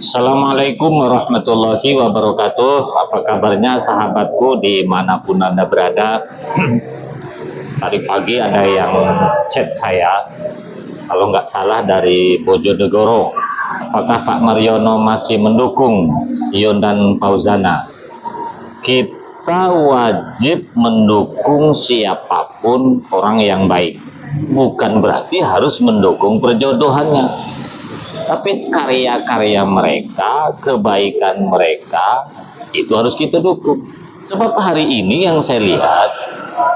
Assalamualaikum warahmatullahi wabarakatuh. Apa kabarnya sahabatku dimanapun Anda berada? Tadi pagi ada yang chat saya, kalau nggak salah dari Bojonegoro. Apakah Pak Mariono masih mendukung Ion dan Fauzana? Kita wajib mendukung siapapun orang yang baik. Bukan berarti harus mendukung perjodohannya. Tapi karya-karya mereka, kebaikan mereka, itu harus kita dukung. Sebab hari ini yang saya lihat,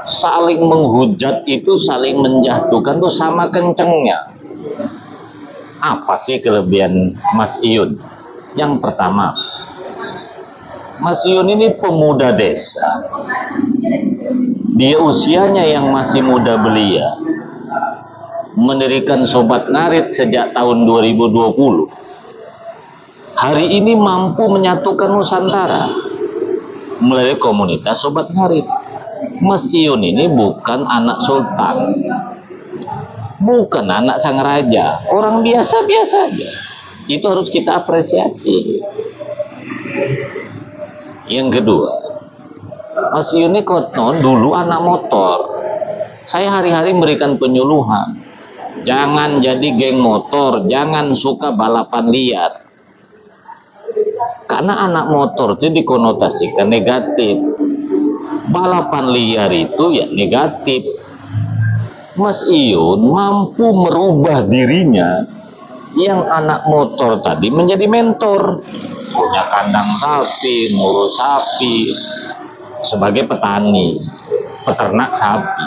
saling menghujat itu, saling menjatuhkan itu sama kencengnya. Apa sih kelebihan Mas Ion? Yang pertama, Mas Ion ini pemuda desa. Dia usianya yang masih muda belia, mendirikan Sobat Ngarit sejak tahun 2020. Hari ini mampu menyatukan Nusantara melalui komunitas Sobat Ngarit. Mas Ion ini bukan anak sultan, bukan anak sang raja, orang biasa-biasa aja. Itu harus kita apresiasi. Yang kedua, Mas Ion ini konon dulu anak motor. Saya hari-hari memberikan penyuluhan, jangan jadi geng motor, jangan suka balapan liar. Karena anak motor itu dikonotasikan negatif. Balapan liar itu ya negatif. Mas Ion mampu merubah dirinya yang anak motor tadi menjadi mentor. Punya kandang sapi, ngurus sapi, sebagai petani, peternak sapi.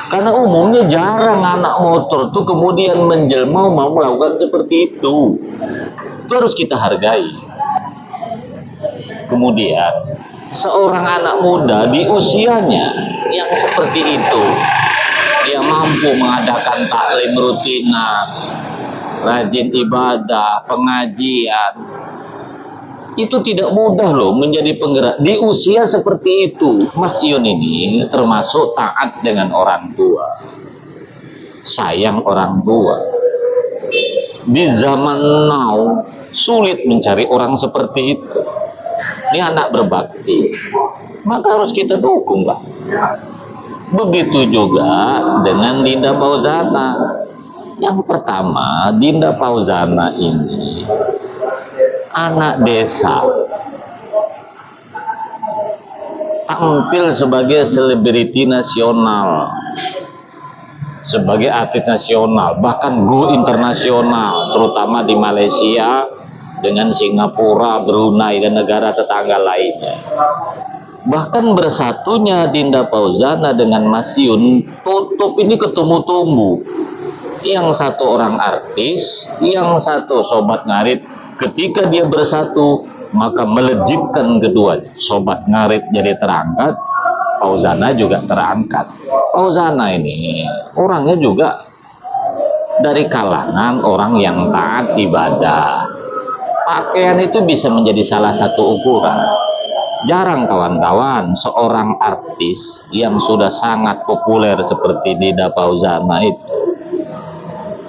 Karena umumnya jarang anak motor tuh kemudian menjelma mau melakukan seperti itu. Itu harus kita hargai. Kemudian seorang anak muda di usianya yang seperti itu, dia mampu mengadakan taklim rutinan, rajin ibadah, pengajian. Itu tidak mudah loh menjadi penggerak di usia seperti itu. Mas Ion ini termasuk taat dengan orang tua, sayang orang tua. Di zaman now sulit mencari orang seperti itu. Ini anak berbakti, maka harus kita dukung lah. Begitu juga dengan Dinda Fauzana. Yang pertama, Dinda Fauzana ini anak desa, tampil sebagai selebriti nasional, sebagai atlet nasional, bahkan go internasional, terutama di Malaysia dengan Singapura, Brunei, dan negara tetangga lainnya. Bahkan bersatunya Dinda Fauzana dengan Mas Ion, tutup ini ketemu tumbuh. Yang satu orang artis, yang satu Sobat Ngarit. Ketika dia bersatu, maka melejitkan keduanya. Sobat Ngarit jadi terangkat, Fauzana juga terangkat. Fauzana ini orangnya juga dari kalangan orang yang taat ibadah. Pakaian itu bisa menjadi salah satu ukuran. Jarang kawan-kawan seorang artis yang sudah sangat populer seperti Dinda Fauzana itu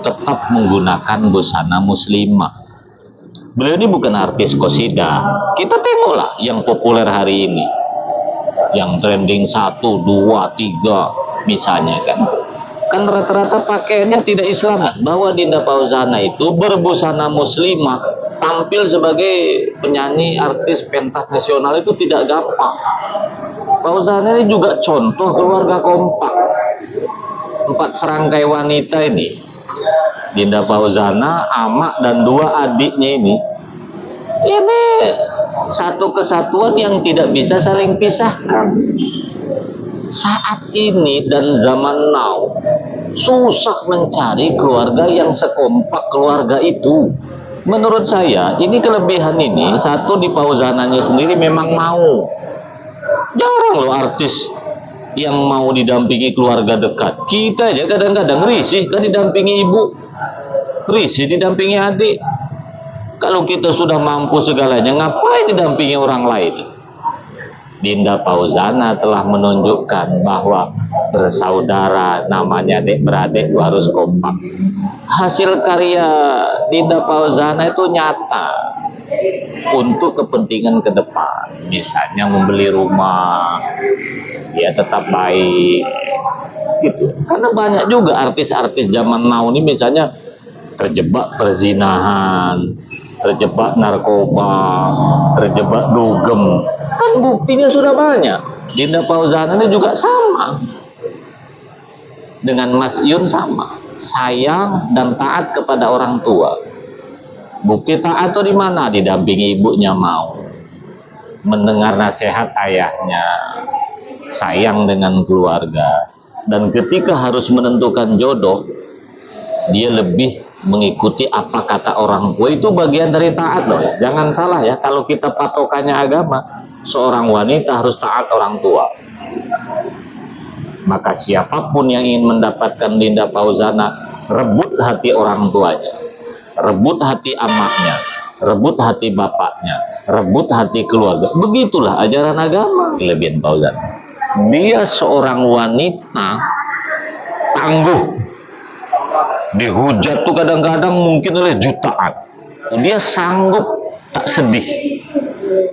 tetap menggunakan busana muslimah. Beliau ini bukan artis qasidah. Kita tengoklah yang populer hari ini, yang trending 1, 2, 3 misalnya kan rata-rata pakaiannya tidak Islam. Bahwa Dinda Fauzana itu berbusana muslimah, tampil sebagai penyanyi artis pentas nasional itu tidak gampang. Fauzana ini juga contoh keluarga kompak. 4 serangkai wanita ini, Dinda Fauzana, Amak, dan 2 adiknya ini satu kesatuan yang tidak bisa saling pisahkan. Saat ini dan zaman now susah mencari keluarga yang sekompak keluarga itu. Menurut saya ini kelebihan ini, satu di Fauzananya sendiri memang mau. Jarang loh artis yang mau didampingi keluarga dekat. Kita aja kadang-kadang risih kan didampingi ibu, risih didampingi adik. Kalau kita sudah mampu segalanya, ngapain didampingi orang lain? Dinda Fauzana telah menunjukkan bahwa bersaudara, namanya adik beradik itu harus kompak. Hasil karya Dinda Fauzana itu nyata untuk kepentingan ke depan, misalnya membeli rumah, ya tetap baik gitu. Karena banyak juga artis-artis zaman now ini misalnya terjebak perzinahan, terjebak narkoba, terjebak dugem, kan buktinya sudah banyak. Dinda Fauzana ini juga sama dengan Mas Yun, sama sayang dan taat kepada orang tua. Bukti taat itu di mana? Didampingi ibunya mau, mendengar nasihat ayahnya, sayang dengan keluarga, dan ketika harus menentukan jodoh, dia lebih mengikuti apa kata orang tua. Itu bagian dari taat loh. Jangan salah ya, kalau kita patokannya agama, seorang wanita harus taat orang tua. Maka siapapun yang ingin mendapatkan Dinda Fauzana, rebut hati orang tuanya, rebut hati amaknya, rebut hati bapaknya, rebut hati keluarga. Begitulah ajaran agama. Kelebihan Fauzana, dia seorang wanita tangguh, dihujat tuh kadang-kadang mungkin oleh jutaan, dia sanggup tak sedih,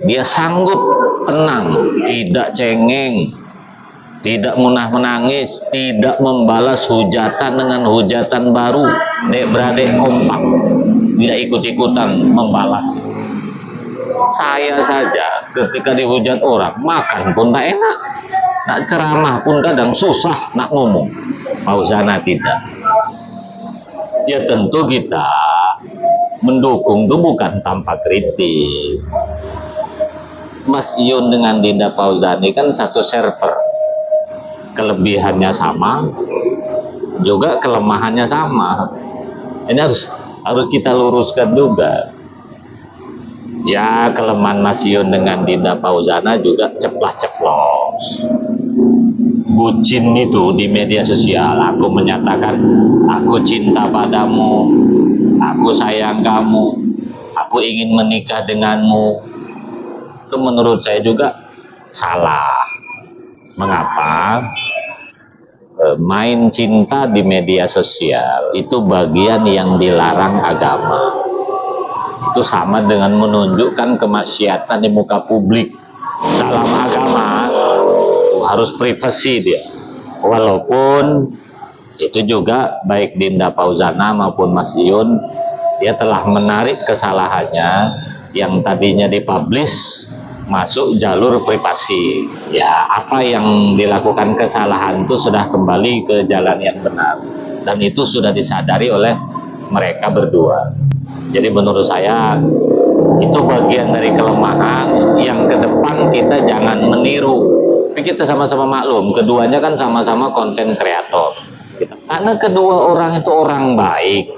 dia sanggup tenang, tidak cengeng, tidak munah menangis, tidak membalas hujatan dengan hujatan baru. Dek beradik kompak, tidak ikut-ikutan membalas. Saya saja ketika dihujat orang, makan pun tak enak, nak ceramah pun kadang susah nak ngomong. Fauzana tidak. Ya tentu kita mendukung itu bukan tanpa kritik. Mas Yun dengan Dinda Fauzana kan satu server, kelebihannya sama, juga kelemahannya sama. Ini harus kita luruskan juga. Ya, kelemahan Mas Yun dengan Dinda Fauzana juga ceplas-ceplos. Bucin itu di media sosial, aku menyatakan aku cinta padamu, aku sayang kamu, aku ingin menikah denganmu. Itu menurut saya juga salah. Mengapa? Main cinta di media sosial itu bagian yang dilarang agama. Itu sama dengan menunjukkan kemaksiatan di muka publik. Dalam agama harus privasi dia. Walaupun itu juga baik Dinda Fauzana maupun Mas Yun, dia telah menarik kesalahannya yang tadinya dipublish masuk jalur privasi. Ya, apa yang dilakukan kesalahan itu sudah kembali ke jalan yang benar, dan itu sudah disadari oleh mereka berdua. Jadi menurut saya itu bagian dari kelemahan yang ke depan kita jangan meniru. Tapi kita sama-sama maklum, keduanya kan sama-sama konten kreator. Karena kedua orang itu orang baik,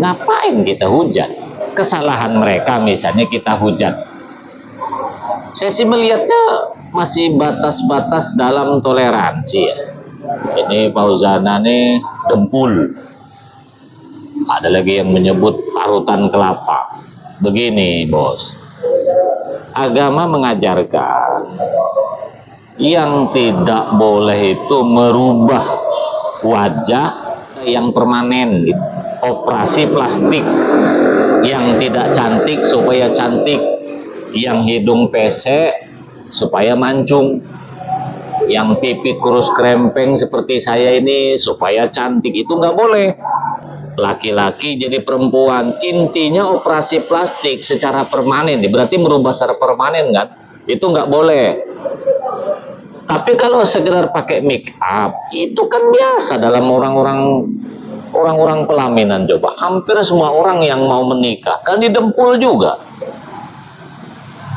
ngapain kita hujat? Kesalahan mereka misalnya kita hujat. Saya sih melihatnya masih batas-batas dalam toleransi ya. Ini Fauzana nih dempul. Ada lagi yang menyebut parutan kelapa. Begini bos, agama mengajarkan yang tidak boleh itu merubah wajah yang permanen, operasi plastik, yang tidak cantik supaya cantik, yang hidung pesek supaya mancung, yang pipi kurus krempeng seperti saya ini supaya cantik. Itu nggak boleh. Laki-laki jadi perempuan, intinya operasi plastik secara permanen, berarti merubah secara permanen kan? Itu nggak boleh. Tapi kalau sekedar pakai make up, itu kan biasa dalam orang-orang pelaminan. Coba hampir semua orang yang mau menikah kan didempul juga.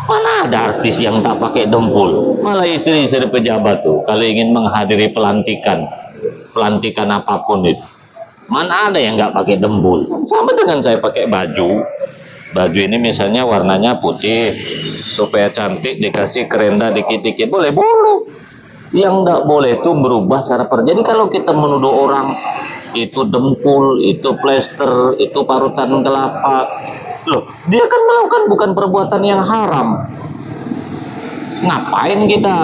Mana ada artis yang tak pakai dempul? Malah istri-istri pejabat tuh kalau ingin menghadiri pelantikan apapun itu, mana ada yang nggak pakai dempul? Sama dengan saya pakai baju ini misalnya warnanya putih supaya cantik, dikasih kerenda dikit-dikit, boleh. Yang nggak boleh itu berubah secara jadi kalau kita menuduh orang itu dempul, itu plester, itu parutan kelapa, loh, dia kan melakukan bukan perbuatan yang haram. Ngapain kita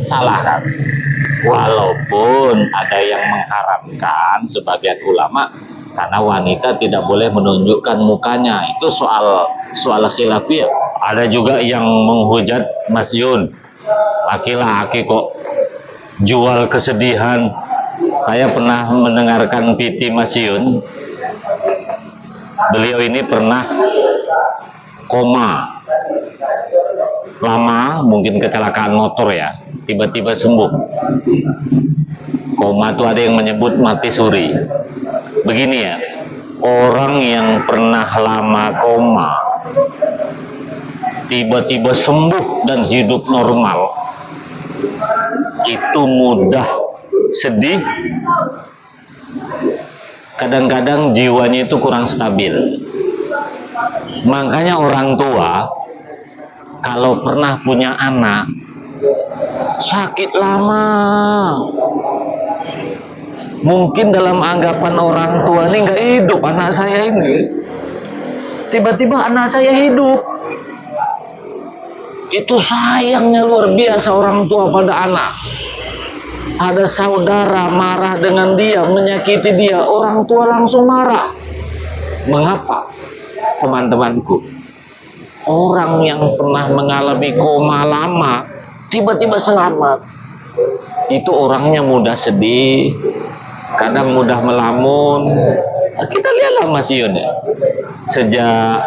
salahkan? Walaupun ada yang mengharapkan sebagian ulama karena wanita tidak boleh menunjukkan mukanya, itu soal khilafiyah. Ada juga yang menghujat Mas Yun, laki-laki kok jual kesedihan. Saya pernah mendengarkan PT Mas Yun, beliau ini pernah koma lama, mungkin kecelakaan motor ya, tiba-tiba sembuh. Koma itu ada yang menyebut mati suri. Begini ya, orang yang pernah lama koma tiba-tiba sembuh dan hidup normal, itu mudah sedih. Kadang-kadang jiwanya itu kurang stabil. Makanya orang tua kalau pernah punya anak sakit lama, mungkin dalam anggapan orang tua ini nggak hidup anak saya ini, tiba-tiba anak saya hidup. Itu sayangnya luar biasa orang tua pada anak. Ada saudara marah dengan dia, menyakiti dia, orang tua langsung marah. Mengapa? Teman-temanku, orang yang pernah mengalami koma lama tiba-tiba selamat, itu orangnya mudah sedih, kadang mudah melamun. Kita lihatlah Mas Yun ya, sejak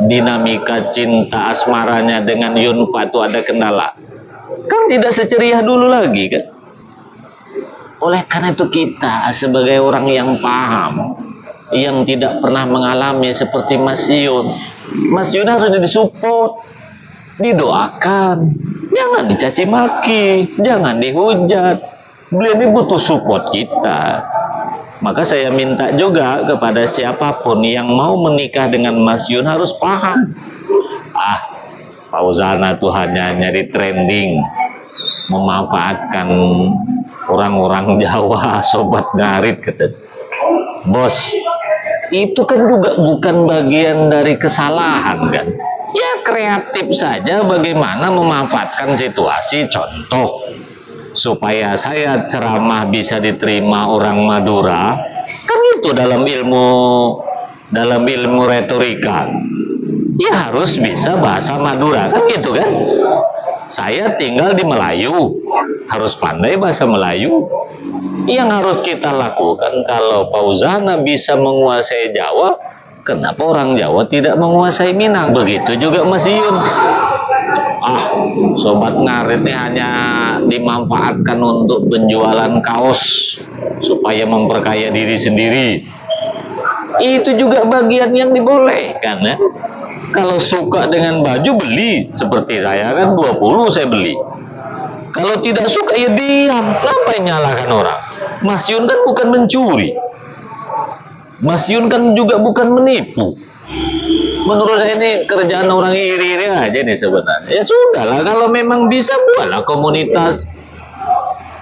dinamika cinta asmaranya dengan Yunfa itu ada kendala, kan tidak seceria dulu lagi kan. Oleh karena itu kita sebagai orang yang paham, yang tidak pernah mengalami seperti Mas Yun harus disupport, didoakan, jangan dicaci maki, jangan dihujat. Beliau ini butuh support kita. Maka saya minta juga kepada siapapun yang mau menikah dengan Mas Yun harus paham. Fauzana tuh hanya nyari trending, memanfaatkan orang-orang Jawa, sobat ngarit kata. Bos, itu kan juga bukan bagian dari kesalahan kan. Ya kreatif saja bagaimana memanfaatkan situasi. Contoh, supaya saya ceramah bisa diterima orang Madura, kan itu dalam ilmu retorika. Ya harus bisa bahasa Madura kan gitu kan. Saya tinggal di Melayu, harus pandai bahasa Melayu. Yang harus kita lakukan, kalau Fauzana bisa menguasai Jawa, kenapa orang Jawa tidak menguasai Minang? Begitu juga Mas Yun. Sobat ngarit ini hanya dimanfaatkan untuk penjualan kaos supaya memperkaya diri sendiri. Itu juga bagian yang dibolehkan ya. Kalau suka dengan baju, beli. Seperti saya kan 20 saya beli. Kalau tidak suka ya diam. Ngapain nyalakan orang? Mas Yun kan bukan mencuri, Mas Yun kan juga bukan menipu. Menurut saya ini kerjaan orang iri-iri aja nih sebenarnya. Ya sudahlah, kalau memang bisa buatlah komunitas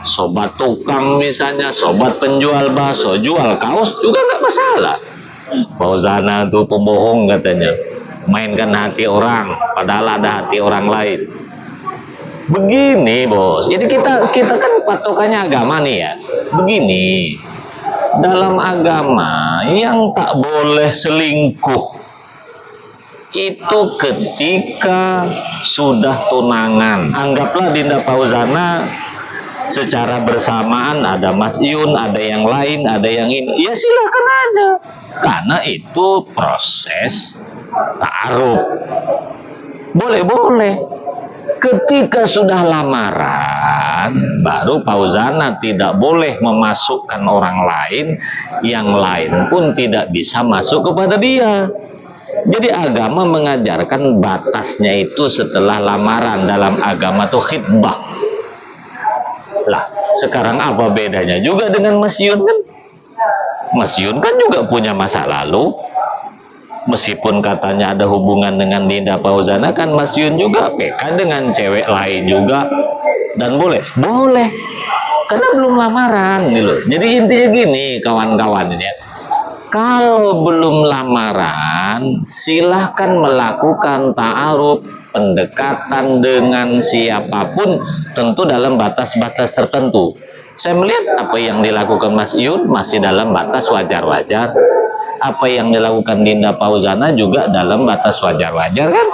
sobat tukang misalnya, sobat penjual bakso, jual kaos juga nggak masalah. Fauzana tuh pembohong katanya, mainkan hati orang padahal ada hati orang lain. Begini bos, jadi kita kan patokannya agama nih ya. Begini, dalam agama yang tak boleh selingkuh itu ketika sudah tunangan. Anggaplah Dinda Fauzana secara bersamaan ada Mas Yun, ada yang lain, ada yang ini. Ya silahkan aja, karena itu proses ta'aruf. Boleh-boleh. Ketika sudah lamaran, baru Fauzana tidak boleh memasukkan orang lain, yang lain pun tidak bisa masuk kepada dia. Jadi agama mengajarkan batasnya itu setelah lamaran. Dalam agama itu khitbah. Lah, sekarang apa bedanya juga dengan Mas Yun kan? Mas Yun kan juga punya masa lalu. Meskipun katanya ada hubungan dengan Dinda Fauzana, kan Mas Yun juga PK dengan cewek lain juga. Dan boleh karena belum lamaran gitu. Jadi intinya gini kawan-kawan ini ya, kalau belum lamaran silahkan melakukan ta'aruf. pendekatan dengan siapapun tentu dalam batas-batas tertentu. Saya melihat apa yang dilakukan Mas Iyun masih dalam batas wajar-wajar. Apa yang dilakukan Dinda Fauzana juga dalam batas wajar-wajar kan?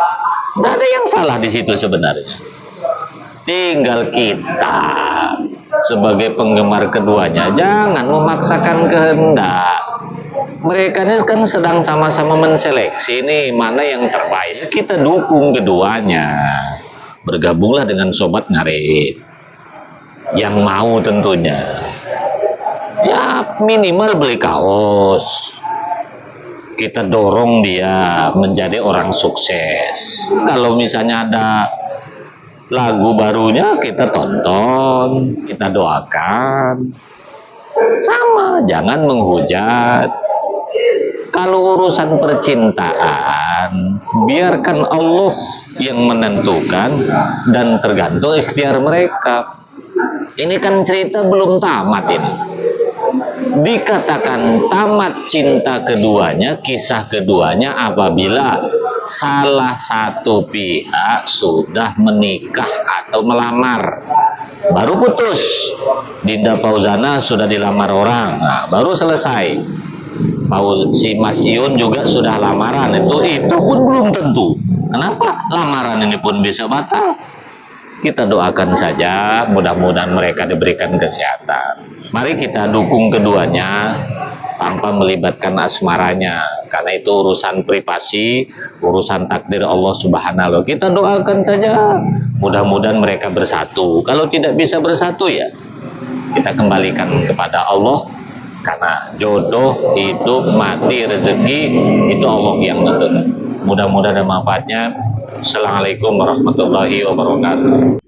Tidak ada yang salah di situ sebenarnya. Tinggal kita sebagai penggemar keduanya jangan memaksakan kehendak. Mereka ini kan sedang sama-sama menseleksi nih mana yang terbaik. Kita dukung keduanya. Bergabunglah dengan Sobat Ngarit yang mau tentunya. Ya minimal beli kaos. Kita dorong dia menjadi orang sukses. Kalau misalnya ada lagu barunya kita tonton, kita doakan. Sama, jangan menghujat. Kalau urusan percintaan, biarkan Allah yang menentukan dan tergantung ikhtiar mereka. Ini kan cerita belum tamat ini. Dikatakan tamat cinta keduanya, kisah keduanya apabila salah satu pihak sudah menikah atau melamar. Baru putus. Dinda Fauzana sudah dilamar orang, nah, baru selesai. Si Mas Iyun juga sudah lamaran, itu pun belum tentu. Kenapa lamaran ini pun bisa batal? Kita doakan saja, mudah-mudahan mereka diberikan kesehatan. Mari kita dukung keduanya tanpa melibatkan asmaranya, karena itu urusan privasi, urusan takdir Allah Subhanahu. Kita doakan saja, mudah-mudahan mereka bersatu. Kalau tidak bisa bersatu ya kita kembalikan kepada Allah, karena jodoh, hidup, mati, rezeki itu Allah yang menentukan. Mudah-mudahan ada manfaatnya. Assalamualaikum warahmatullahi wabarakatuh.